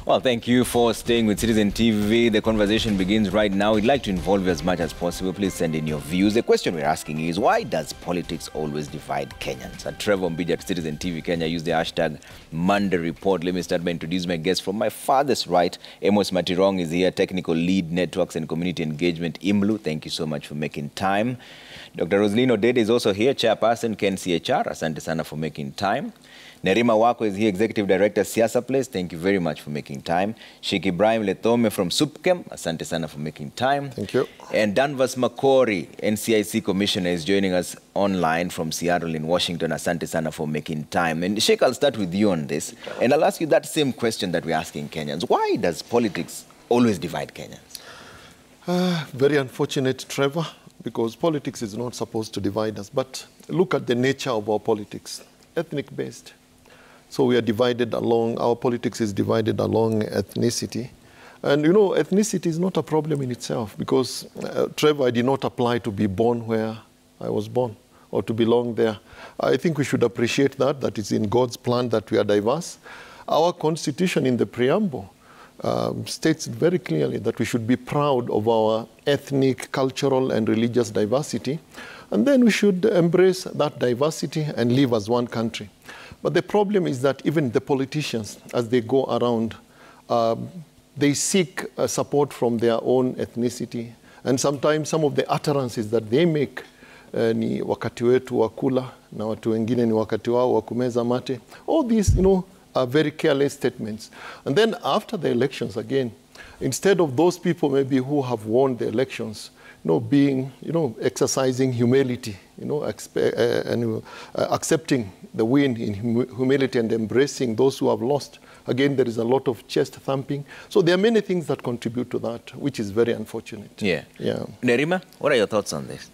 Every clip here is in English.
Well, thank you for staying with Citizen TV. The conversation begins right now. We'd like to involve you as much as possible. Please send in your views. The question we're asking is, why does politics always divide Kenyans? At Trevor Mbidi at Citizen TV Kenya, use the hashtag Monday Report. Let me start by introducing my guest from my farthest right. Amos Matirong is here, Technical Lead, Networks and Community Engagement, IMLU. Thank you so much for making time. Dr. Rosalino Dede is also here, Chairperson, KNCHR. Asante sana for making time. Nerima Wako is here, Executive Director, Siasa Place. Thank you very much for making time. Sheikh Ibrahim Letome from SUPKEM. Asante sana for making time. Thank you. And Danvas Makori, NCIC Commissioner, is joining us online from Seattle in Washington. Asante sana for making time. And Sheikh, I'll start with you on this. And I'll ask you that same question that we're asking Kenyans. Why does politics always divide Kenyans? Very unfortunate, Trevor, because politics is not supposed to divide us. But look at the nature of our politics, ethnic-based. So we are divided along, our politics is divided along ethnicity. And you know, ethnicity is not a problem in itself because, Trevor, I did not apply to be born where I was born or to belong there. I think we should appreciate that it's in God's plan that we are diverse. Our constitution in the preamble states very clearly that we should be proud of our ethnic, cultural, and religious diversity. And then we should embrace that diversity and live as one country. But the problem is that even the politicians, as they go around, they seek support from their own ethnicity. And sometimes some of the utterances that they make ni wakati wetu wa kula, na watu wengine ni wakati wao wa kumeza mate. All these, you know, are very careless statements. And then after the elections again, instead of those people maybe who have won the elections, exercising humility, and accepting the win in humility and embracing those who have lost. Again, there is a lot of chest thumping. So there are many things that contribute to that, which is very unfortunate. Yeah. Nerima, what are your thoughts on this?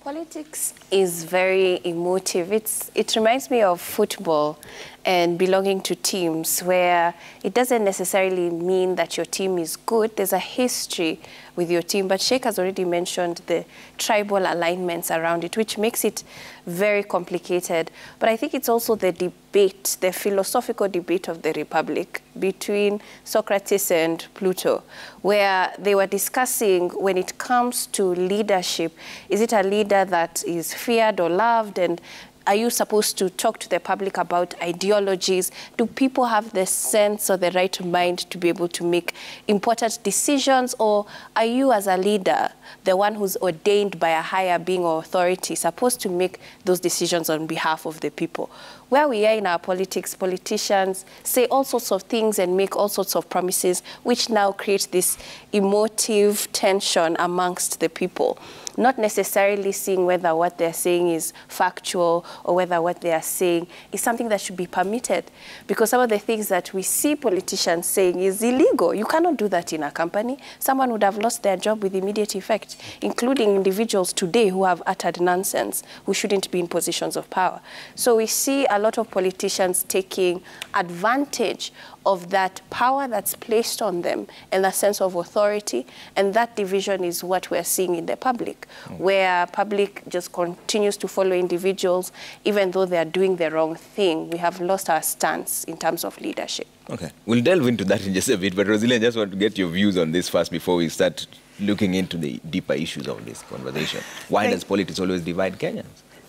Politics is very emotive. It reminds me of football and belonging to teams where it doesn't necessarily mean that your team is good. There's a history with your team, but Sheikh has already mentioned the tribal alignments around it, which makes it very complicated. But I think it's also the debate, the philosophical debate of the Republic between Socrates and Plato, where they were discussing when it comes to leadership, is it a leader that is feared or loved? And are you supposed to talk to the public about ideologies? Do people have the sense or the right mind to be able to make important decisions? Or are you as a leader, the one who's ordained by a higher being or authority, supposed to make those decisions on behalf of the people? Where we are in our politics, politicians say all sorts of things and make all sorts of promises, which now create this emotive tension amongst the people. Not necessarily seeing whether what they're saying is factual or whether what they are saying is something that should be permitted. Because some of the things that we see politicians saying is illegal. You cannot do that in a company. Someone would have lost their job with immediate effect, including individuals today who have uttered nonsense, who shouldn't be in positions of power. So we see a lot of politicians taking advantage of that power that's placed on them and that sense of authority, and that division is what we're seeing in the public, where public just continues to follow individuals even though they're doing the wrong thing. We have lost our stance in terms of leadership. Okay, we'll delve into that in just a bit, but Rosalie, I just want to get your views on this first before we start looking into the deeper issues of this conversation. Why does politics always divide Kenyans?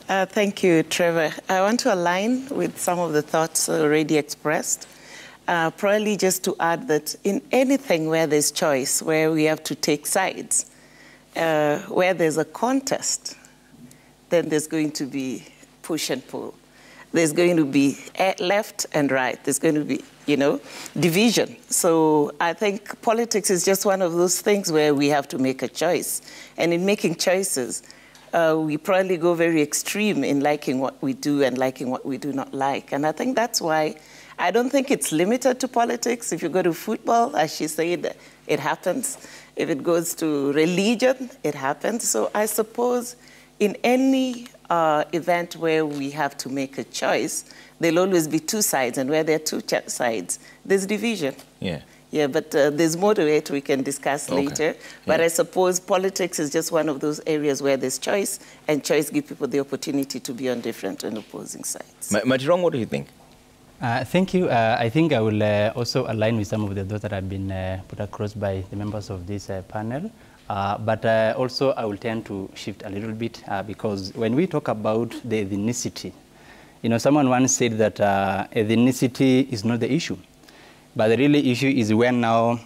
Thank you, Trevor. I want to align with some of the thoughts already expressed. Probably just to add that in anything where there's choice, where we have to take sides, where there's a contest, then there's going to be push and pull. There's going to be left and right. There's going to be, division. So I think politics is just one of those things where we have to make a choice. And in making choices, we probably go very extreme in liking what we do and liking what we do not like. And I think that's why I don't think it's limited to politics. If you go to football, as she said, it happens. If it goes to religion, it happens. So I suppose in any event where we have to make a choice, there'll always be two sides. And where there are two sides, there's division. Yeah, but there's more to it we can discuss later. But I suppose politics is just one of those areas where there's choice, and choice gives people the opportunity to be on different and opposing sides. Matirong, what do you think? Thank you. I think I will also align with some of the thoughts that have been put across by the members of this panel. But also I will tend to shift a little bit because when we talk about the ethnicity, you know, someone once said that ethnicity is not the issue, but the real issue is when now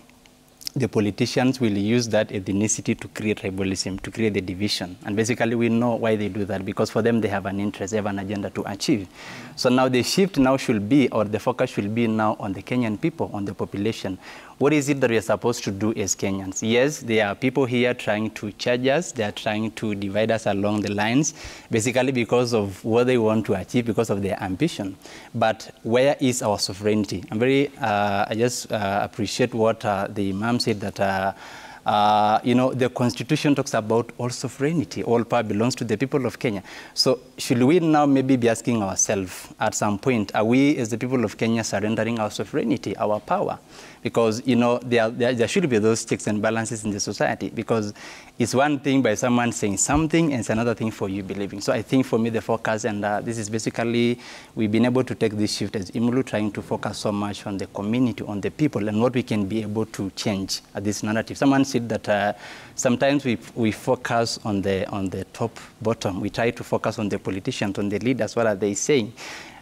the politicians will use that ethnicity to create tribalism, to create the division. And basically we know why they do that, because for them they have an interest, they have an agenda to achieve. So now the shift now should be, or the focus should be now on the Kenyan people, on the population. What is it that we are supposed to do as Kenyans? Yes, there are people here trying to charge us, they are trying to divide us along the lines, basically because of what they want to achieve, because of their ambition. But where is our sovereignty? I just appreciate what the Imam said, that you know, the Constitution talks about all sovereignty, all power belongs to the people of Kenya. So should we now maybe be asking ourselves at some point, are we as the people of Kenya surrendering our sovereignty, our power? Because, you know, there should be those checks and balances in the society, because it's one thing by someone saying something and it's another thing for you believing. So I think for me the focus, and this is basically, we've been able to take this shift as IMLU, trying to focus so much on the community, on the people, and what we can be able to change this narrative. Someone said that sometimes we focus on the top, bottom. We try to focus on the politicians, on the leaders, what are they saying?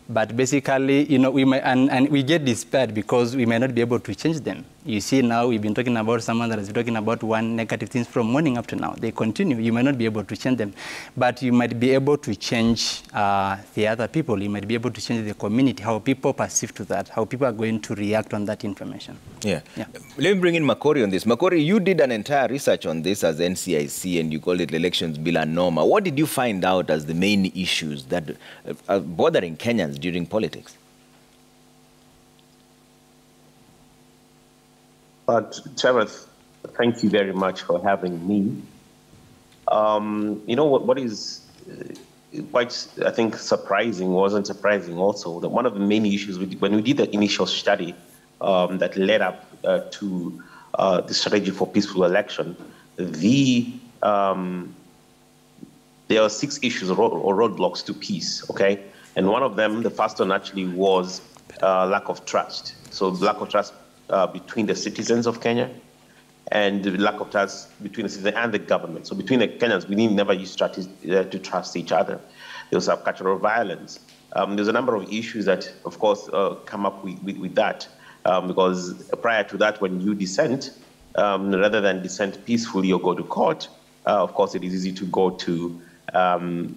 But basically, you know, we may, and we get despaired because we may not be able to change them. You see now, we've been talking about someone that is talking about one negative thing from morning up to now. They continue. You may not be able to change them, but you might be able to change the other people. You might be able to change the community, how people perceive to that, how people are going to react on that information. Yeah. Let me bring in Makori on this. Makori, you did an entire research on this as NCIC, and you called it Elections Bill and Norma. What did you find out as the main issues that are bothering Kenyans during politics? Trevor, thank you very much for having me. You know what is quite, I think, surprising, wasn't surprising also, that one of the main issues when we did the initial study that led up to the strategy for peaceful election, there are 6 issues or roadblocks to peace, okay? And one of them, the first one actually was lack of trust. So lack of trust between the citizens of Kenya, and the lack of trust between the citizens and the government. So between the Kenyans, we never used to trust each other. There was cultural violence. There's a number of issues that, of course, come up with that, because prior to that, when you dissent, rather than dissent peacefully or go to court, of course, it is easy to go to and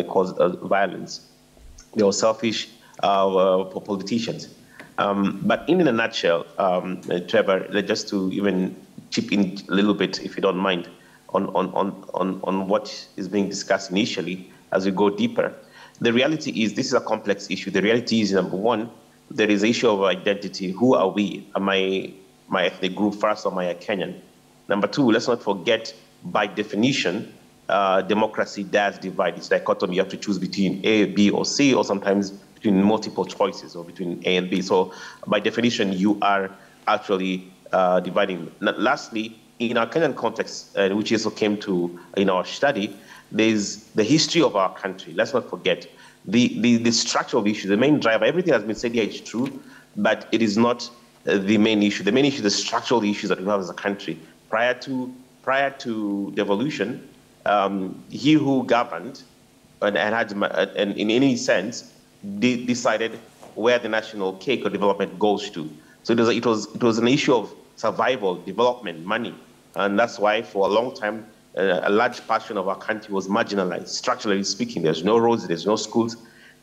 cause violence. There were selfish politicians. But in a nutshell, Trevor, just to even chip in a little bit, if you don't mind, on what is being discussed initially as we go deeper, the reality is this is a complex issue. The reality is, number one, there is an issue of identity. Who are we? Am I my ethnic group first, or am I a Kenyan? Number two, let's not forget, by definition, democracy does divide. It's dichotomy. You have to choose between A, B, or C, or sometimes between multiple choices, or between A and B. So by definition, you are actually dividing. Lastly, in our Kenyan context, which also came to in our study, there's the history of our country. Let's not forget the structural issue, the main driver. Everything has been said here is true, but it is not the main issue. The main issue is the structural issues that we have as a country. Prior to devolution, he who governed and had, and in any sense, decided where the national cake or development goes to. So it was an issue of survival, development, money, and that's why for a long time a large portion of our country was marginalized. Structurally speaking, there's no roads, there's no schools,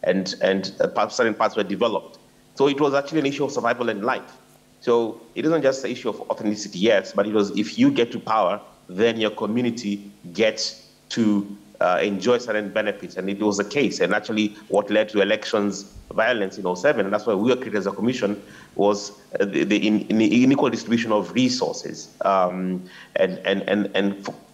and certain parts were developed. So it was actually an issue of survival and life. So it isn't just an issue of authenticity, yes, but it was, if you get to power, then your community gets to enjoy certain benefits, and it was the case. And actually, what led to elections violence in 2007, and that's why we were created as a commission, was the unequal distribution of resources, and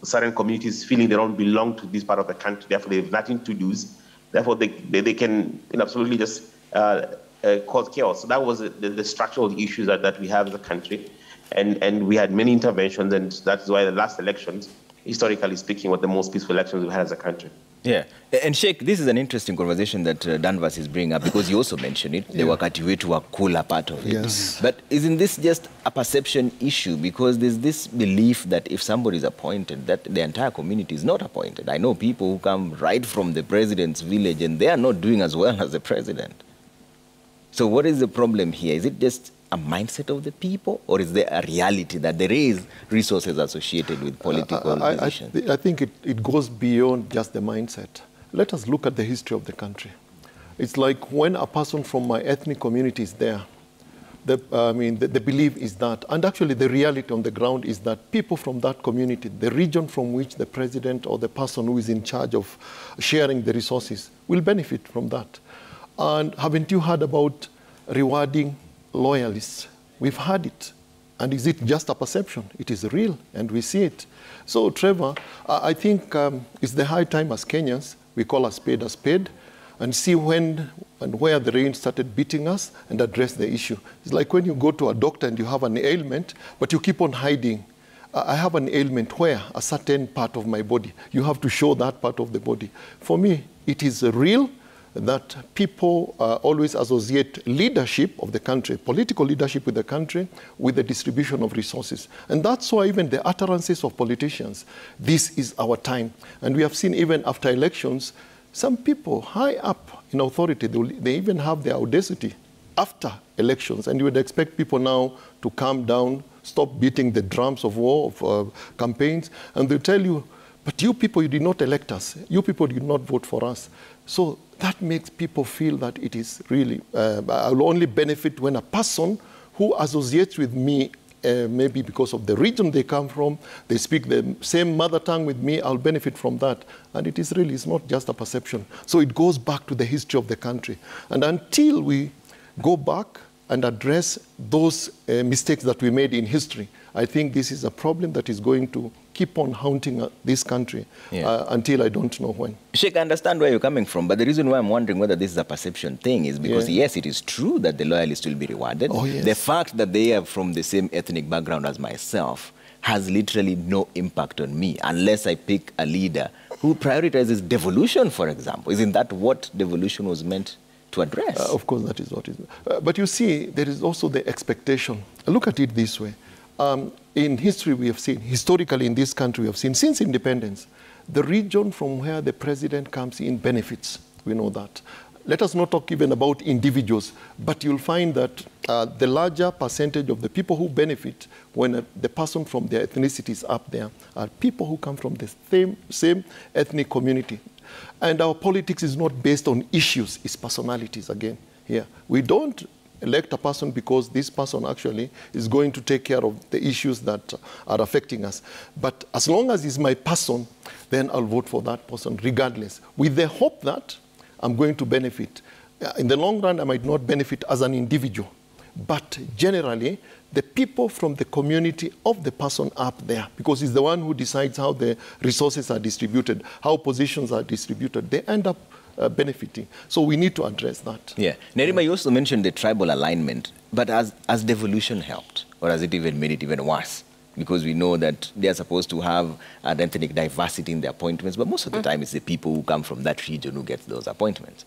certain communities feeling they don't belong to this part of the country, therefore they have nothing to lose, therefore they can absolutely just cause chaos. So that was the structural issues that we have as a country, and we had many interventions, and that's why the last elections, historically speaking, were the most peaceful elections we've had as a country. Yeah, and Sheikh, this is an interesting conversation that Danvers is bringing up because you also mentioned it, the wakati wetu wa kula part of it. Yes. But isn't this just a perception issue? Because there's this belief that if somebody is appointed, that the entire community is not appointed. I know people who come right from the president's village and they are not doing as well as the president. So what is the problem here? Is it just a mindset of the people, or is there a reality that there is resources associated with political positions? I think it goes beyond just the mindset. Let us look at the history of the country. It's like when a person from my ethnic community is there, the belief is that, and actually the reality on the ground is that people from that community, the region from which the president or the person who is in charge of sharing the resources will benefit from that. And haven't you heard about rewarding loyalists? We've had it. And is it just a perception? It is real, and we see it. So, Trevor, I think it's the high time as Kenyans, we call a spade, and see when and where the rain started beating us and address the issue. It's like when you go to a doctor and you have an ailment, but you keep on hiding. I have an ailment where a certain part of my body, you have to show that part of the body. For me, it is real that people always associate leadership of the country, political leadership with the country, with the distribution of resources. And that's why even the utterances of politicians, this is our time. And we have seen even after elections, some people high up in authority, they even have the audacity after elections. And you would expect people now to calm down, stop beating the drums of war, of campaigns, and they'll tell you, but you people, you did not elect us. You people did not vote for us. So that makes people feel that it is really, I'll only benefit when a person who associates with me, maybe because of the region they come from, they speak the same mother tongue with me, I'll benefit from that. And it is really, it's not just a perception. So it goes back to the history of the country. And until we go back and address those mistakes that we made in history, I think this is a problem that is going to keep on haunting this country until I don't know when. Sheikh, I understand where you're coming from, but the reason why I'm wondering whether this is a perception thing is because, yes, it is true that the loyalists will be rewarded. Oh, yes. The fact that they are from the same ethnic background as myself has literally no impact on me unless I pick a leader who prioritizes devolution, for example. Isn't that what devolution was meant to address? Of course, that is what it is. But you see, there is also the expectation. Look at it this way. In history, we have seen, historically in this country, we have seen, since independence, the region from where the president comes in benefits. We know that. Let us not talk even about individuals, but you'll find that the larger percentage of the people who benefit when the person from their ethnicity is up there are people who come from the same ethnic community. And our politics is not based on issues, it's personalities again here. We don't elect a person because this person actually is going to take care of the issues that are affecting us. But as long as it's my person, then I'll vote for that person regardless, with the hope that I'm going to benefit. In the long run, I might not benefit as an individual, but generally, the people from the community of the person up there, because it's the one who decides how the resources are distributed, how positions are distributed, they end up benefiting. So we need to address that. Yeah. Nerima, you also mentioned the tribal alignment, but has devolution helped, or has it even made it even worse? Because we know that they are supposed to have an ethnic diversity in the appointments, but most of the time it's the people who come from that region who get those appointments.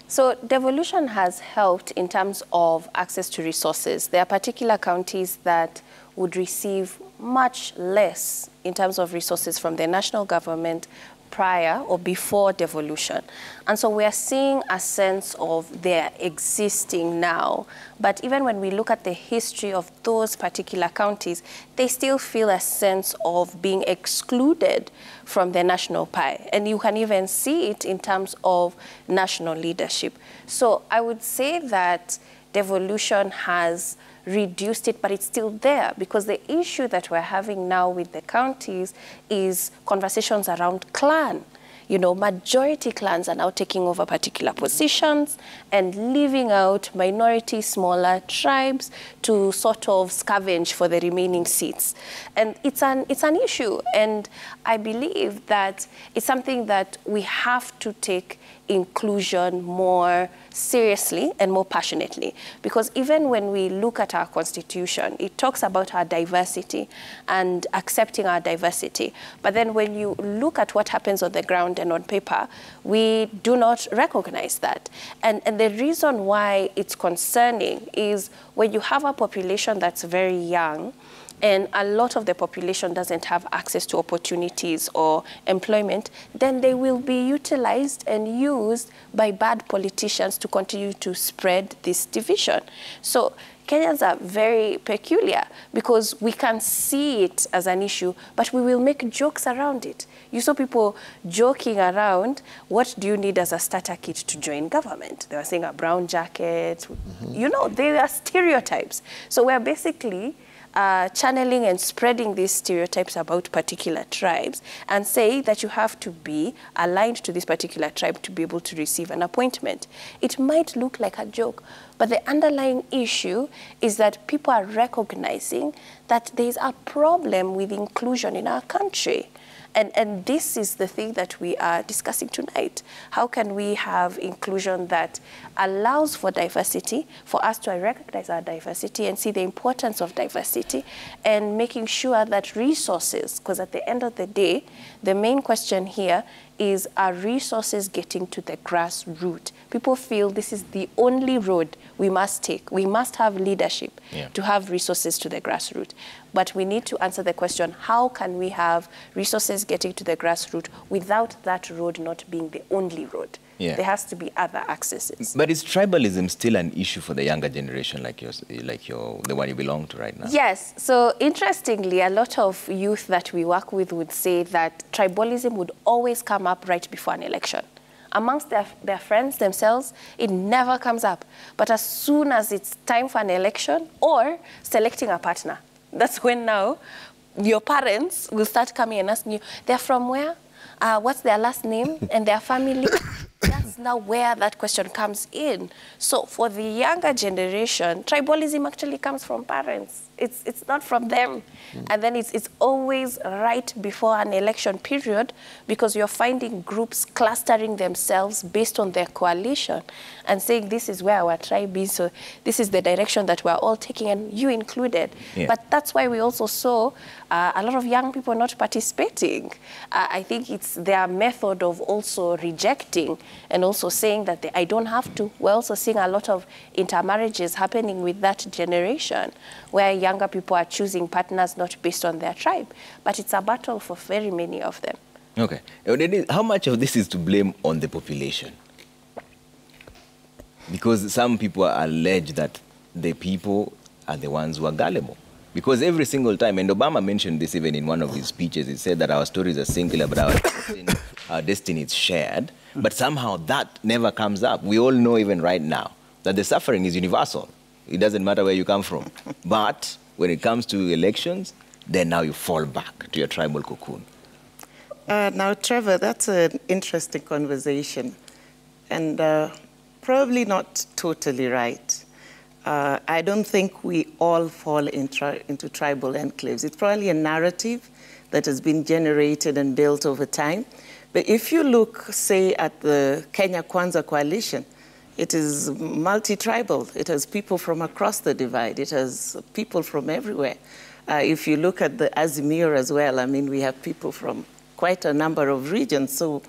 So devolution has helped in terms of access to resources. There are particular counties that would receive much less in terms of resources from the national government prior or before devolution. And so we are seeing a sense of their existing now. But even when we look at the history of those particular counties, they still feel a sense of being excluded from the national pie. And you can even see it in terms of national leadership. So I would say that devolution has reduced it, but it's still there, because the issue that we're having now with the counties is conversations around clan. You know, majority clans are now taking over particular positions and leaving out minority, smaller tribes to sort of scavenge for the remaining seats. And it's an issue. And I believe that it's something that we have to take inclusion more seriously and more passionately. Because even when we look at our constitution, it talks about our diversity and accepting our diversity. But then when you look at what happens on the ground and on paper, we do not recognize that. And the reason why it's concerning is when you have a population that's very young, and a lot of the population doesn't have access to opportunities or employment, then they will be utilized and used by bad politicians to continue to spread this division. So Kenyans are very peculiar because we can see it as an issue, but we will make jokes around it. You saw people joking around, what do you need as a starter kit to join government? They were saying a brown jacket. You know, they are stereotypes. So we're basically channeling and spreading these stereotypes about particular tribes and say that you have to be aligned to this particular tribe to be able to receive an appointment. It might look like a joke, but the underlying issue is that people are recognizing that there's a problem with inclusion in our country. And this is the thing that we are discussing tonight. How can we have inclusion that allows for diversity, for us to recognize our diversity and see the importance of diversity, and making sure that resources, because at the end of the day, the main question here is, are resources getting to the grassroots? People feel this is the only road we must take. We must have leadership to have resources to the grassroots. But we need to answer the question, how can we have resources getting to the grassroots without that road not being the only road? Yeah. There has to be other accesses. But is tribalism still an issue for the younger generation like the one you belong to right now? Yes. So interestingly, a lot of youth that we work with would say that tribalism would always come up right before an election. Amongst their friends themselves, it never comes up. But as soon as it's time for an election or selecting a partner, that's when now your parents will start coming and asking you, they're from where? What's their last name and their family? That's now where that question comes in. So for the younger generation, tribalism actually comes from parents. It's not from them. And then it's always right before an election period, because you're finding groups clustering themselves based on their coalition and saying this is where our tribe is, so this is the direction that we're all taking, and you included. Yeah. But that's why we also saw a lot of young people not participating. I think it's their method of also rejecting and also saying that I don't have to. We're also seeing a lot of intermarriages happening with that generation, where younger people are choosing partners not based on their tribe. But it's a battle for very many of them. Okay. How much of this is to blame on the population? Because some people allege that the people are the ones who are gullible. Because every single time, and Obama mentioned this even in one of his speeches, he said that our stories are singular, but our destiny is shared. But somehow that never comes up. We all know even right now that the suffering is universal. It doesn't matter where you come from. But when it comes to elections, then now you fall back to your tribal cocoon. Now, Trevor, that's an interesting conversation, and probably not totally right. I don't think we all fall into tribal enclaves. It's probably a narrative that has been generated and built over time. But if you look, say, at the Kenya Kwanza coalition, it is multi-tribal. It has people from across the divide. It has people from everywhere. If you look at the Azimio as well, I mean, we have people from quite a number of regions. So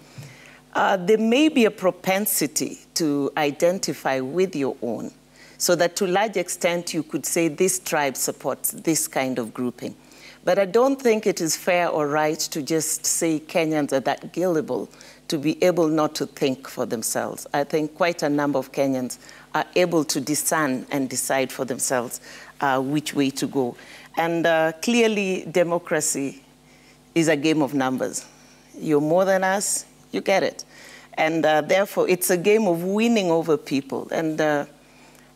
there may be a propensity to identify with your own, so that to a large extent you could say this tribe supports this kind of grouping. But I don't think it is fair or right to just say Kenyans are that gullible to be able not to think for themselves. I think quite a number of Kenyans are able to discern and decide for themselves which way to go. And clearly, democracy is a game of numbers. You're more than us, you get it. And therefore, it's a game of winning over people. And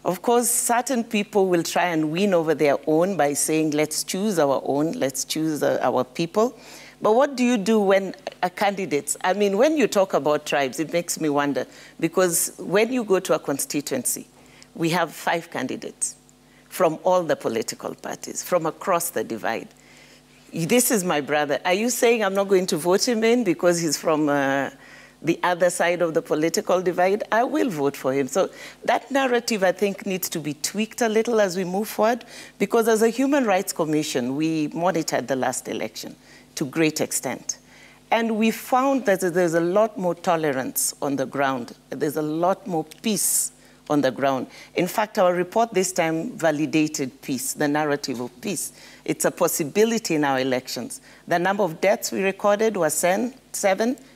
of course, certain people will try and win over their own by saying, let's choose our own, let's choose our people. But what do you do when a candidate, I mean, when you talk about tribes, it makes me wonder, because when you go to a constituency, we have 5 candidates from all the political parties, from across the divide. This is my brother. Are you saying I'm not going to vote him in because he's from the the other side of the political divide, I will vote for him. So that narrative, I think, needs to be tweaked a little as we move forward, because as a Human Rights Commission, we monitored the last election to great extent. And we found that there's a lot more tolerance on the ground. There's a lot more peace on the ground. In fact, our report this time validated peace, the narrative of peace. It's a possibility in our elections. The number of deaths we recorded was 7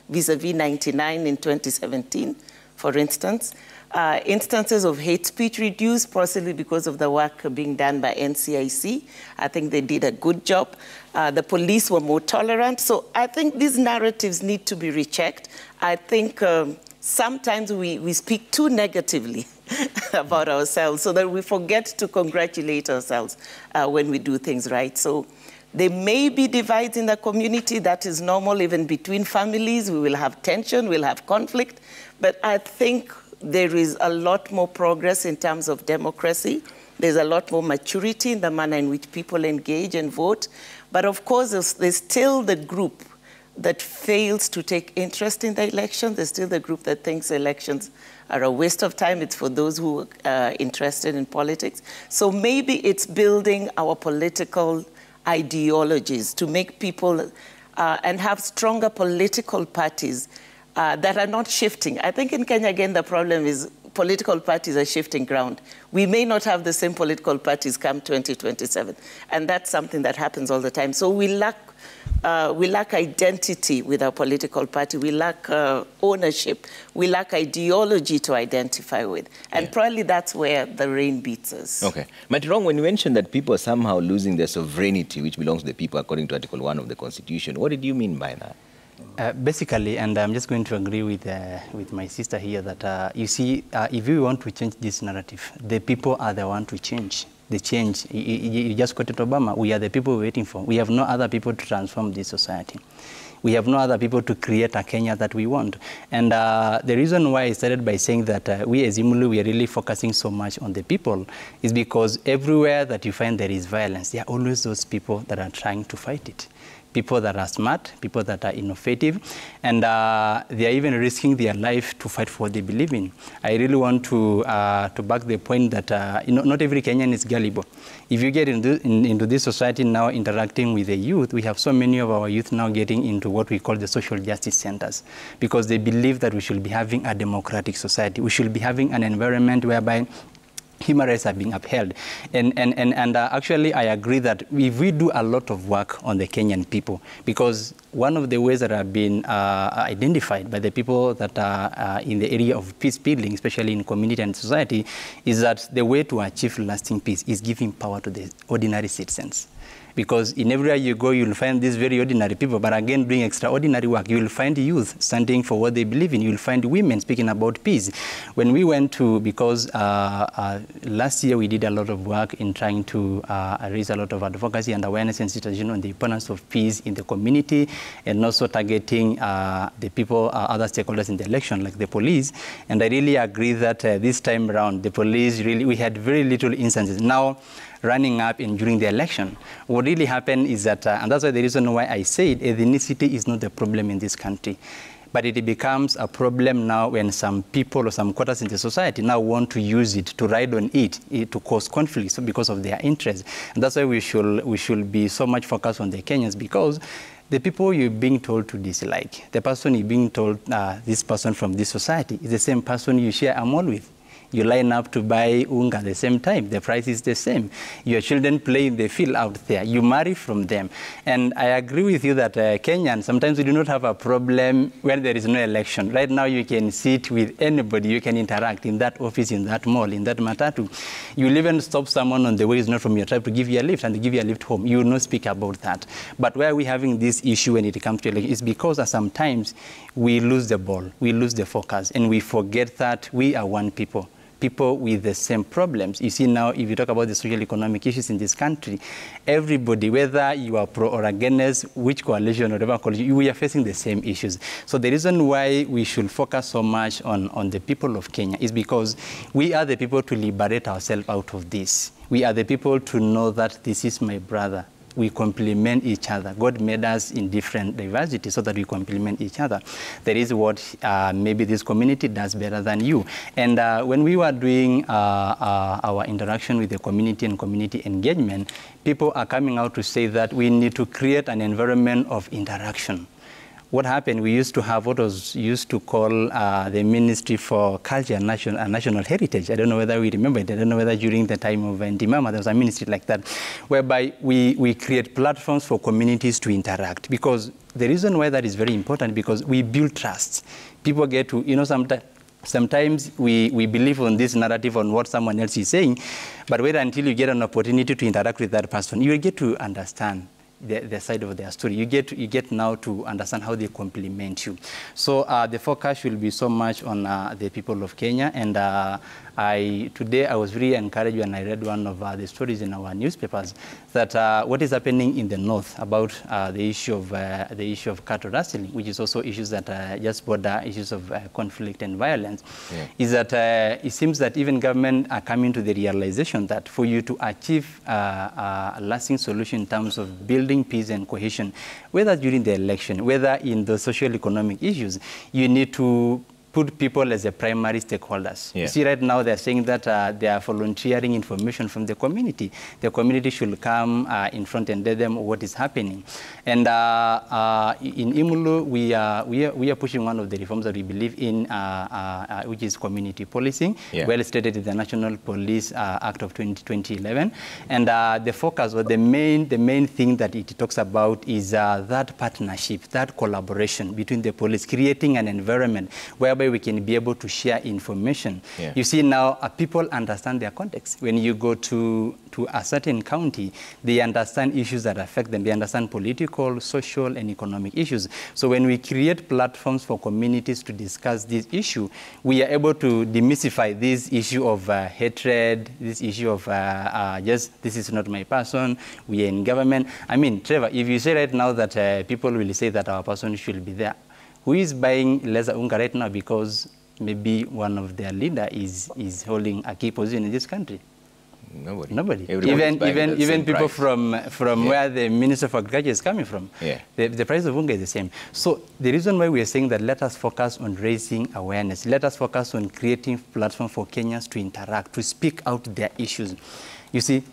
vis-a-vis 99 in 2017, for instance. Instances of hate speech reduced, possibly because of the work being done by NCIC. I think they did a good job. The police were more tolerant. So I think these narratives need to be rechecked. I think sometimes we speak too negatively about ourselves so that we forget to congratulate ourselves when we do things right. So there may be divides in the community. That is normal, even between families. We will have tension, we'll have conflict. But I think there is a lot more progress in terms of democracy. There's a lot more maturity in the manner in which people engage and vote. But of course, there's still the group that fails to take interest in the election. There's still the group that thinks elections are a waste of time. It's for those who are interested in politics. So maybe it's building our political ideologies to make people and have stronger political parties that are not shifting. I think in Kenya, again, the problem is political parties are shifting ground. We may not have the same political parties come 2027, and that's something that happens all the time. So we lack identity with our political party. We lack ownership. We lack ideology to identify with. And probably that's where the rain beats us. Okay. Matirong, when you mentioned that people are somehow losing their sovereignty, which belongs to the people according to Article 1 of the Constitution, what did you mean by that? Basically, and I'm just going to agree with my sister here, that you see, if we want to change this narrative, the people are the one to change. The change, you just quoted Obama, we are the people we're waiting for. We have no other people to transform this society. We have no other people to create a Kenya that we want. And the reason why I started by saying that we as IMLU, we are really focusing so much on the people is because everywhere that you find there is violence, there are always those people that are trying to fight it. People that are smart, people that are innovative, and they are even risking their life to fight for what they believe in. I really want to back the point that not every Kenyan is gullible. If you get into this society now interacting with the youth, we have so many of our youth now getting into what we call the social justice centers, because they believe that we should be having a democratic society. We should be having an environment whereby human rights are being upheld. And actually, I agree that if we do a lot of work on the Kenyan people, because one of the ways that have been identified by the people that are in the area of peace building, especially in community and society, is that the way to achieve lasting peace is giving power to the ordinary citizens. Because in everywhere you go, you'll find these very ordinary people, but again, doing extraordinary work. You'll find youth standing for what they believe in. You'll find women speaking about peace. When we went to, because last year we did a lot of work in trying to raise a lot of advocacy and awareness and sensitization on the importance of peace in the community, and also targeting the people, other stakeholders in the election, like the police. And I really agree that this time around, the police really, we had very little instances. Now, running up and during the election, what really happened is that, and that's why the reason why I said ethnicity is not the problem in this country, but it becomes a problem now when some people or some quarters in the society now want to use it, to ride on it to cause conflicts because of their interests. And that's why we should be so much focused on the Kenyans, because the people you're being told to dislike, the person you're being told, this person from this society, is the same person you share a mall with. You line up to buy unga at the same time. The price is the same. Your children play in the field out there. You marry from them. And I agree with you that Kenyans, sometimes we do not have a problem when there is no election. Right now, you can sit with anybody. You can interact in that office, in that mall, in that matatu. You will even stop someone on the way who's not from your tribe to give you a lift and to give you a lift home. You will not speak about that. But where we're having this issue when it comes to election is because sometimes we lose the ball, we lose the focus, and we forget that we are one people. People with the same problems. You see now, if you talk about the social economic issues in this country, everybody, whether you are pro or against which coalition or whatever coalition, we are facing the same issues. So the reason why we should focus so much on the people of Kenya is because we are the people to liberate ourselves out of this. We are the people to know that this is my brother, we complement each other. God made us in different diversity so that we complement each other. There is what maybe this community does better than you. And when we were doing our interaction with the community and community engagement, people are coming out to say that we need to create an environment of interaction. What happened, we used to have what was used to call the Ministry for Culture and National Heritage. I don't know whether we remember it. I don't know whether during the time of Ndimama there was a ministry like that, whereby we create platforms for communities to interact. Because the reason why that is very important, because we build trust. People get to, you know, sometimes we believe on this narrative on what someone else is saying, but wait until you get an opportunity to interact with that person, you will get to understand the side of their story. You get now to understand how they complement you. So the focus will be so much on the people of Kenya, and today I was really encouraged when I read one of the stories in our newspapers that what is happening in the north about the issue of cattle rustling, which is also issues that just border issues of conflict and violence, is that it seems that even government are coming to the realization that for you to achieve a lasting solution in terms of building peace and cohesion, whether during the election, whether in the socio-economic issues, you need to put people as the primary stakeholders. You see, right now they're saying that they are volunteering information from the community. The community should come in front and tell them what is happening. And in IMLU, we are pushing one of the reforms that we believe in, which is community policing, well stated in the National Police Act of 2011. And the focus, or the main thing that it talks about is that partnership, that collaboration between the police, creating an environment whereby we can be able to share information. You see now, people understand their context. When you go to a certain county, they understand issues that affect them. They understand political, social, and economic issues. So when we create platforms for communities to discuss this issue, we are able to demystify this issue of hatred, this issue of just, this is not my person, we are in government. I mean, Trevor, if you say right now that people will say that our person should be there, who is buying lesser unga right now because maybe one of their leader is holding a key position in this country? Nobody. Even people price. from where the Minister for Agriculture is coming from. The price of unga is the same. So the reason why we are saying that let us focus on raising awareness, let us focus on creating platforms for Kenyans to interact, to speak out their issues. You see,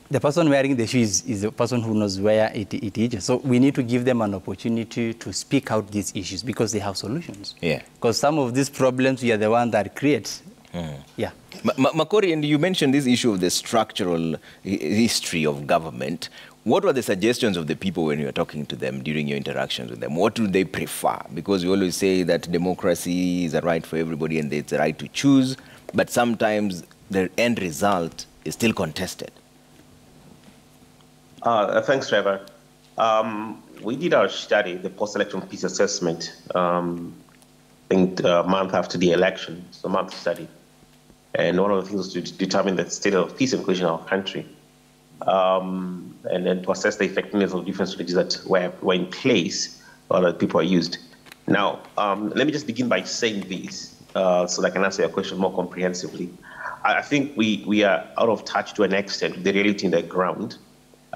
the person wearing the shoes is the person who knows where it is. So we need to give them an opportunity to speak out these issues because they have solutions. Because some of these problems, we are the one that creates. Makori, and you mentioned this issue of the structural history of government. What were the suggestions of the people when you were talking to them during your interactions with them? What do they prefer? Because you always say that democracy is a right for everybody and it's a right to choose, but sometimes the end result is still contested. Thanks, Trevor. We did our study, the post-election peace assessment, I think a month after the election. It's a month study. And one of the things was to determine the state of peace and cohesion in our country, and then to assess the effectiveness of different strategies that were in place or that people are used. Now, let me just begin by saying this so that I can answer your question more comprehensively. I think we are out of touch to an extent with the reality in the ground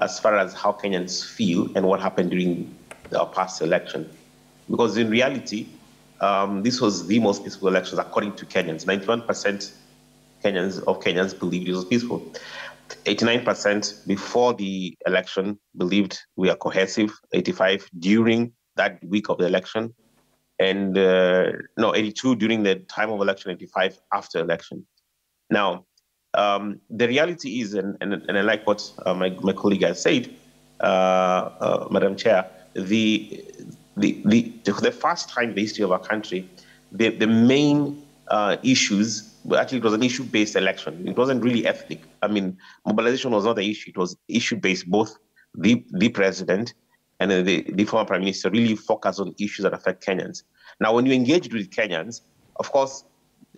as far as how Kenyans feel and what happened during our past election. Because in reality, this was the most peaceful elections according to Kenyans. 91% of Kenyans believed it was peaceful. 89% before the election believed we are cohesive. 85% during that week of the election. And 82% during the time of election, 85% after election. Now, the reality is, and I like what my colleague has said, Madam Chair, the first time in the history of our country, the main issues, actually it was an issue-based election. It wasn't really ethnic. I mean, mobilization was not the issue. It was issue-based. Both the president and the former prime minister really focused on issues that affect Kenyans. Now, when you engaged with Kenyans, of course,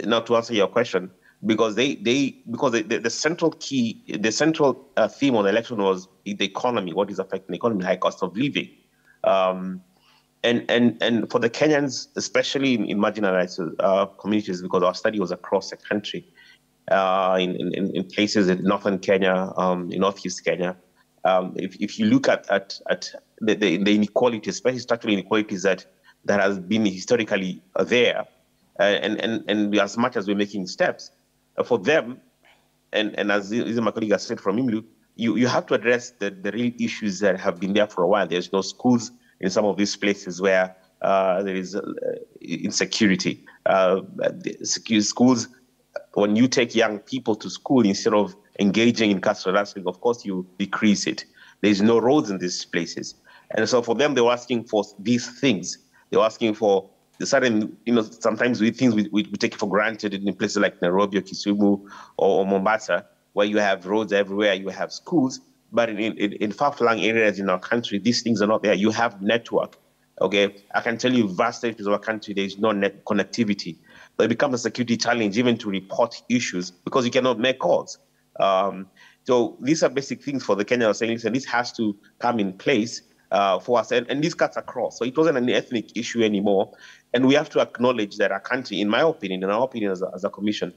now to answer your question, because the central key, the central theme on the election was the economy, what is affecting the economy, high cost of living. And for the Kenyans, especially in marginalized communities, because our study was across the country, in places in northern Kenya, in northeast Kenya, if you look at the inequality, especially structural inequalities that has been historically there, and as much as we're making steps for them, and as my colleague has said from IMLU, you have to address the real issues that have been there for a while. There's no schools in some of these places where there is insecurity. Schools, when you take young people to school instead of engaging in cultural wrestling, of course you decrease it. There's no roads in these places. And so for them, they were asking for these things. They were asking for the certain, sometimes we take it for granted in places like Nairobi or Kisumu or Mombasa, where you have roads everywhere, you have schools, but in far-flung areas in our country, these things are not there. You have network, okay? I can tell you vast areas of our country, there is no net connectivity. But it becomes a security challenge even to report issues because you cannot make calls. So these are basic things for the Kenyans saying, listen, this has to come in place for us. And this cuts across. So it wasn't an ethnic issue anymore. And we have to acknowledge that our country, in our opinion as a commission,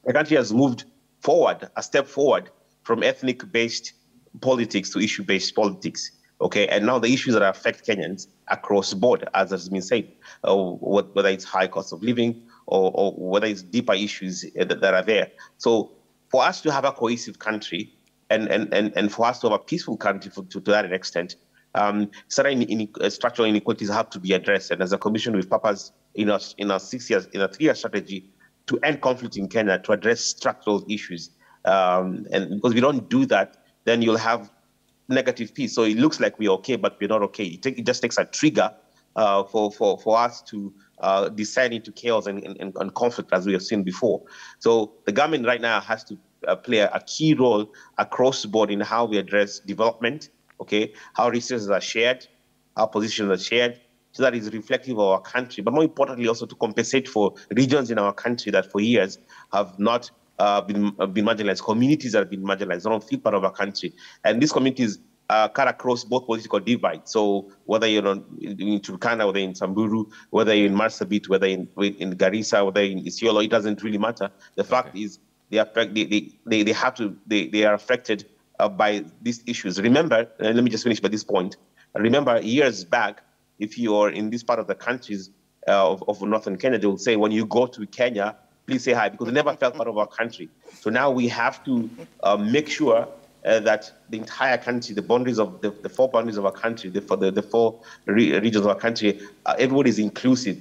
the country has moved forward, a step forward from ethnic-based politics to issue-based politics. Okay, and now the issues that affect Kenyans across the board, as has been said, whether it's high cost of living or whether it's deeper issues that are there. So for us to have a cohesive country and for us to have a peaceful country to that extent, certain structural inequalities have to be addressed. And as a commission, we've purposed in a 3-year strategy to end conflict in Kenya, to address structural issues. And because we don't do that, then you'll have negative peace. So it looks like we're okay, but we're not okay. It just takes a trigger for us to descend into chaos and conflict, as we have seen before. So the government right now has to play a key role across the board in how we address development, okay, how resources are shared, how positions are shared, so that is reflective of our country. But more importantly, also to compensate for regions in our country that for years have not been marginalized, communities that have been marginalized, don't feel part of our country. And these communities cut across both political divides. So whether you're in Turkana, whether in Samburu, whether you're in Marsabit, whether in Garissa, whether in Isiolo, it doesn't really matter. The fact is they are affected by these issues. Remember, let me just finish by this point. Remember, years back, if you're in this part of the countries of northern Kenya, they will say, when you go to Kenya, please say hi, because they never felt part of our country. So now we have to make sure that the entire country, the boundaries of the 4 boundaries of our country, the 4 regions of our country, everybody is inclusive.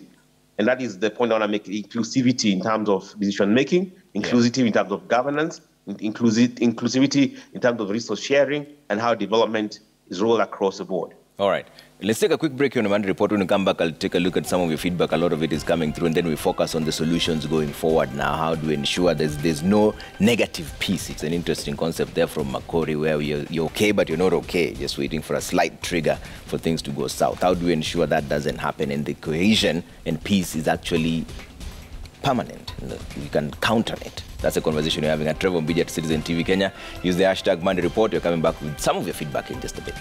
And that is the point I want to make: inclusivity in terms of decision making, inclusivity in terms of governance, inclusivity in terms of resource sharing, and how development is rolled across the board. All right. Let's take a quick break here on the Monday Report. When we come back, I'll take a look at some of your feedback. A lot of it is coming through, and then we focus on the solutions going forward now. How do we ensure there's no negative peace? It's an interesting concept there from Makori, where you're okay, but you're not okay, just waiting for a slight trigger for things to go south. How do we ensure that doesn't happen, and the cohesion and peace is actually permanent? We can count on it. That's a conversation we're having at Trevor Mbija at Citizen TV Kenya. Use the hashtag Monday Report. You're coming back with some of your feedback in just a bit.